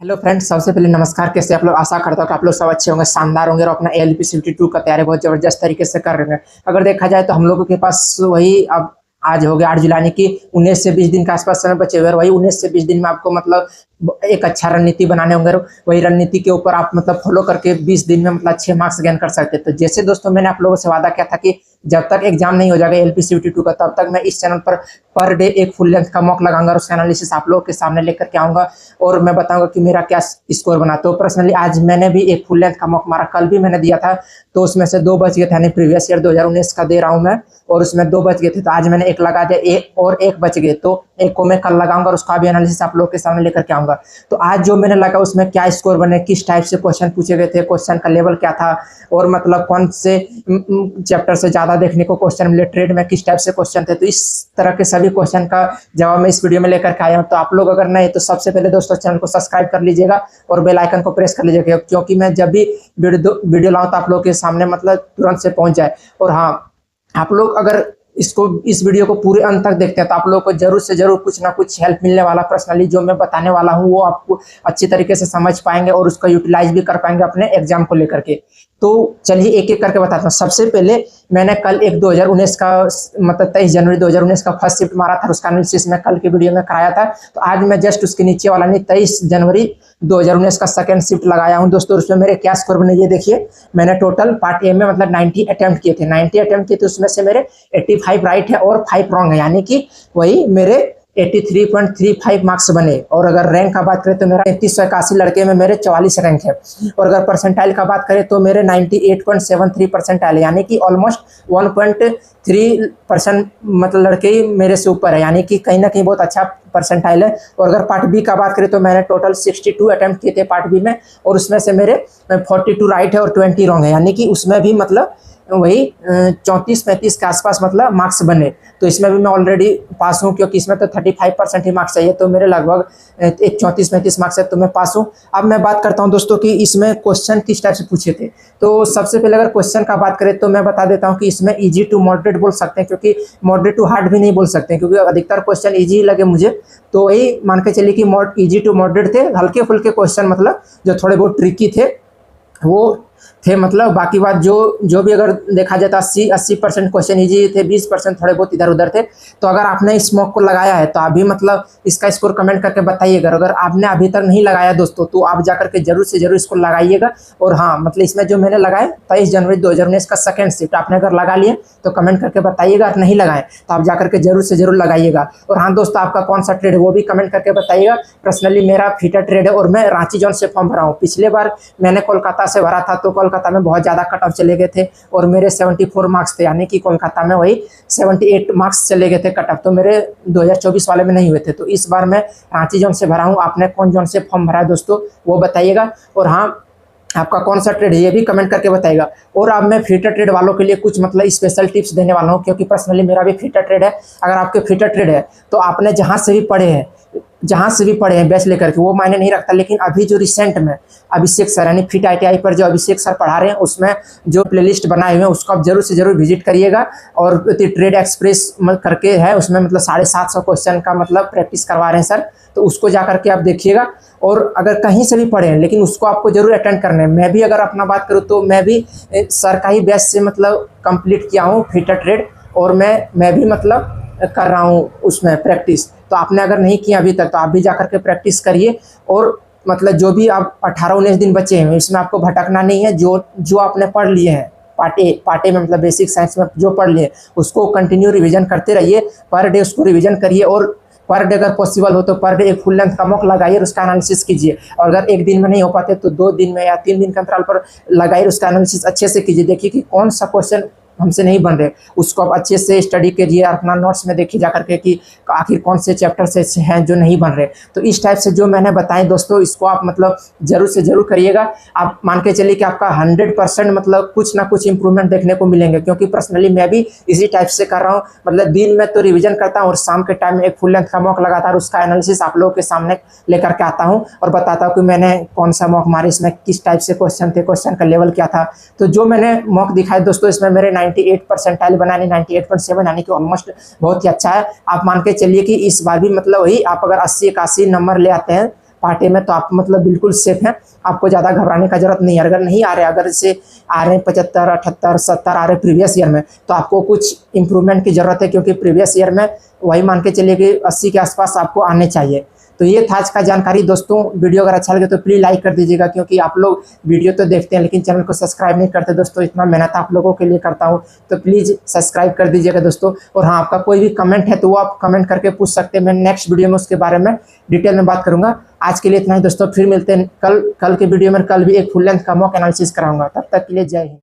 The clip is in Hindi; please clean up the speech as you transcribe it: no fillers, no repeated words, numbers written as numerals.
हेलो फ्रेंड्स, सबसे पहले नमस्कार। कैसे आप लोग? आशा करता हूँ कि आप लोग सब अच्छे होंगे, शानदार होंगे और अपना एएलपी सिटी 2 का तैयारी बहुत जबरदस्त तरीके से कर रहे हैं। अगर देखा जाए तो हम लोगों के पास वही अब आज हो गया 8 जुलाई, यानी कि 19 से 20 दिन के आसपास समय बचे हुए हैं। और वही 19 से 20 दिन में आपको मतलब एक अच्छा रणनीति बनाने होंगे और वही रणनीति के ऊपर आप मतलब फॉलो करके 20 दिन में मतलब अच्छे मार्क्स गेन कर सकते हैं। तो जैसे दोस्तों मैंने आप लोगों से वादा किया था कि जब तक एग्जाम नहीं हो जाएगा एलपी सीटी 2 का, तब तक मैं इस चैनल पर डे एक फुल लेंथ का मॉक लगाऊंगा और उसका एनालिसिस आप लोगों के सामने लेकर के आऊंगा और मैं बताऊंगा कि मेरा क्या स्कोर बना। तो पर्सनली आज मैंने भी एक फुल लेंथ का मॉक मारा, कल भी मैंने दिया था, तो उसमें से 2 बच गए थे, यानी प्रीवियस ईयर 2019 का दे रहा हूं मैं, और उसमें 2 बच गए थे। तो आज मैंने एक लगा दिया, एक और एक बच गए, तो एक को मैं कल लगाऊंगा और उसका भी एनालिसिस आप लोगों के सामने लेकर के आऊंगा। तो आज जो मैंने लगा उसमें क्या स्कोर बने, किस टाइप से क्वेश्चन पूछे गए थे, क्वेश्चन का लेवल क्या था, और मतलब कौन से चैप्टर से ज्यादा देखने को क्वेश्चन मिले, ट्रेड में किस टाइप से क्वेश्चन थे, तो इस तरह के सभी क्वेश्चन का जवाब मैं इस वीडियो में लेकर के आया हूं। तो आप लोग अगर नए तो सबसे पहले दोस्तों चैनल को सब्सक्राइब कर लीजिएगा और बेल आइकन को प्रेस कर लीजिएगा, क्योंकि मैं जब भी वीडियो लाऊं तो आप लोग के सामने मतलब तुरंत से पहुंच जाए। और हाँ, आप लोग अगर इस वीडियो को पूरे अंत तक देखते हैं तो आप लोगों को जरूर से जरूर कुछ ना कुछ हेल्प मिलने वाला। पर्सनली जो मैं बताने वाला हूं वो आपको अच्छी तरीके से समझ पाएंगे और उसका यूटिलाइज भी कर पाएंगे अपने एग्जाम को लेकर के। तो चलिए एक एक करके बताता हूँ। सबसे पहले मैंने कल एक 2019 का मतलब 23 जनवरी 2019 का फर्स्ट शिफ्ट मारा था, उसका एनालिसिस मैं कल के वीडियो में कराया था। तो आज मैं जस्ट उसके नीचे वाला नहीं 23 जनवरी 2019 का सेकंड शिफ्ट लगाया हूं दोस्तों। उसमें मेरे क्या स्कोर बने ये देखिए। मैंने टोटल पार्ट ए में मतलब 90 अटेम्प्ट किए थे, 90 अटेम्प्ट किए थे, उसमें से मेरे 85 राइट है और 5 रॉन्ग है, यानी कि वही मेरे 83.35 मार्क्स बने। और अगर रैंक का बात करें तो मेरा 3381 लड़के में मेरे 44 रैंक है। और अगर परसेंटाइल का बात करें तो मेरे 98.73 परसेंटाइल है, यानी कि ऑलमोस्ट 1.3% मतलब लड़के ही मेरे से ऊपर है, यानी कि कहीं ना कहीं बहुत अच्छा परसेंटाइल है। और अगर पार्ट बी का बात करें तो मैंने टोटल 62 अटेम्प्ट किए थे पार्ट बी में, और उसमें से मेरे 42 राइट है और 20 रॉन्ग है, यानी कि उसमें भी मतलब वही 34-35 के आसपास मतलब मार्क्स बने। तो इसमें भी मैं ऑलरेडी पास हूँ, क्योंकि इसमें तो 35% ही मार्क्स चाहिए, तो मेरे लगभग एक 34-35 मार्क्स है, तो मैं पास हूँ। अब मैं बात करता हूँ दोस्तों कि इसमें क्वेश्चन किस टाइप से पूछे थे। तो सबसे पहले अगर क्वेश्चन का बात करें तो मैं बता देता हूँ कि इसमें इजी टू मॉडरेट बोल सकते हैं, क्योंकि मॉडरेट टू हार्ड भी नहीं बोल सकते, क्योंकि अधिकतर क्वेश्चन इजी लगे मुझे। तो वही मान के चलिए कि इजी टू मॉडरेट थे, हल्के फुल्के क्वेश्चन मतलब जो थोड़े बहुत ट्रिकी थे वो थे। मतलब बाकी बात जो भी अगर देखा जाए तो 80% क्वेश्चन इजी थे, 20% थोड़े बहुत इधर उधर थे। तो अगर आपने इस मॉक को लगाया है तो अभी मतलब इसका स्कोर कमेंट करके बताइएगा। अगर आपने अभी तक नहीं लगाया दोस्तों तो आप जाकर के जरूर से जरूर इसको लगाइएगा। और हाँ, मतलब इसमें जो मैंने लगाया 23 जनवरी 2019 का सेकंड शिफ्ट, आपने अगर लगा लिए तो कमेंट करके बताइएगा, और नहीं लगाए तो आप जाकर के जरूर से जरूर लगाइएगा। और हाँ दोस्तों, आपका कौन सा ट्रेड है वो भी कमेंट करके बताइएगा। पर्सनली मेरा फीटर ट्रेड है और मैं रांची जोन से फॉर्म भरा हूँ। पिछले बार मैंने कोलकाता से भरा था, तो कोलकाता में बहुत ज़्यादा कट ऑफ चले गए थे और मेरे 74 मार्क्स थे, यानी कि कोलकाता में वही 78 मार्क्स चले गए थे कट ऑफ, तो मेरे 2024 वाले में नहीं हुए थे। तो इस बार मैं रांची जोन से भरा हूँ। आपने कौन जोन से फॉर्म भरा है दोस्तों वो बताइएगा। और हाँ, आपका कौन सा ट्रेड है ये भी कमेंट करके बताइएगा। और अब मैं फ्रीटर ट्रेड वालों के लिए कुछ मतलब स्पेशल टिप्स देने वाला हूँ, क्योंकि पर्सनली मेरा भी फ्रीटर ट्रेड है। अगर आपके फ्रीटर ट्रेड है तो आपने जहाँ से भी पढ़े हैं बैच लेकर के, वो मायने नहीं रखता, लेकिन अभी जो रिसेंट में अभिषेक सर यानी फिट आईटीआई पर जो अभिषेक सर पढ़ा रहे हैं उसमें जो प्लेलिस्ट बनाए हुए हैं उसको आप जरूर से जरूर विजिट करिएगा। और ट्रेड एक्सप्रेस करके है, उसमें मतलब 750 क्वेश्चन का मतलब प्रैक्टिस करवा रहे हैं सर, तो उसको जा करके आप देखिएगा। और अगर कहीं से भी पढ़े हैं लेकिन उसको आपको जरूर अटेंड करना है। मैं भी अगर अपना बात करूँ तो मैं भी सर का ही बैच से मतलब कंप्लीट किया हूँ फिटर ट्रेड, और मैं भी मतलब कर रहा हूँ उसमें प्रैक्टिस। तो आपने अगर नहीं किया अभी तक तो आप भी जाकर के प्रैक्टिस करिए। और मतलब जो भी आप 18-19 दिन बचे हैं इसमें आपको भटकना नहीं है। जो आपने पढ़ लिए हैं पार्ट ए में मतलब बेसिक साइंस में जो पढ़ लिए उसको कंटिन्यू रिवीजन करते रहिए। पर डे उसको रिवीजन करिए, और पर डे अगर पॉसिबल हो तो पर डे एक फुल लेंथ का मॉक लगाइए और उसका एनालिसिस कीजिए। और अगर एक दिन में नहीं हो पाते तो 2 दिन में या 3 दिन के अंतराल पर लगाइए, उसका एनालिसिस अच्छे से कीजिए। देखिए कि कौन सा क्वेश्चन हमसे नहीं बन रहे, उसको आप अच्छे से स्टडी कीजिए। अपना नोट्स में देखिए जाकर के कि आखिर कौन से चैप्टर से हैं जो नहीं बन रहे। तो इस टाइप से जो मैंने बताए दोस्तों इसको आप मतलब जरूर से जरूर करिएगा। आप मान के चलिए कि आपका 100% मतलब कुछ ना कुछ इंप्रूवमेंट देखने को मिलेंगे, क्योंकि पर्सनली मैं भी इसी टाइप से कर रहा हूँ। मतलब दिन में तो रिविजन करता हूँ और शाम के टाइम में एक फुल लेंथ का मॉक लगातार उसका एनालिसिस आप लोगों के सामने लेकर के आता हूँ और बताता हूँ कि मैंने कौन सा मॉक मारे, इसमें किस टाइप से क्वेश्चन थे, क्वेश्चन का लेवल क्या था। तो जो मैंने मॉक दिखाया दोस्तों इसमें मेरे 98 परसेंटाइल बना, 98.7, यानी कि ऑलमोस्ट बहुत ही अच्छा है। आप मान के चलिए कि इस बार भी मतलब वही आप अगर 80-81 नंबर ले आते हैं पार्ट ए में, तो आप मतलब बिल्कुल सेफ हैं, आपको ज़्यादा घबराने का जरूरत नहीं है। अगर नहीं आ रहे, अगर इससे आ रहे हैं 75, 78, 70 आ रहे प्रीवियस ईयर में, तो आपको कुछ इंप्रूवमेंट की ज़रूरत है, क्योंकि प्रीवियस ईयर में वही मान के चलिए कि 80 के आसपास आपको आने चाहिए। तो ये था आज का जानकारी दोस्तों। वीडियो अगर अच्छा लगे तो प्लीज़ लाइक कर दीजिएगा, क्योंकि आप लोग वीडियो तो देखते हैं लेकिन चैनल को सब्सक्राइब नहीं करते दोस्तों। इतना मेहनत आप लोगों के लिए करता हूँ, तो प्लीज़ सब्सक्राइब कर दीजिएगा दोस्तों। और हाँ, आपका कोई भी कमेंट है तो वो आप कमेंट करके पूछ सकते हैं, मैं नेक्स्ट वीडियो में उसके बारे में डिटेल में बात करूँगा। आज के लिए इतना ही दोस्तों, फिर मिलते हैं कल के वीडियो में। कल भी एक फुल लेंथ का मॉक एनालिसिस कराऊंगा। तब तक के लिए जय हिंद।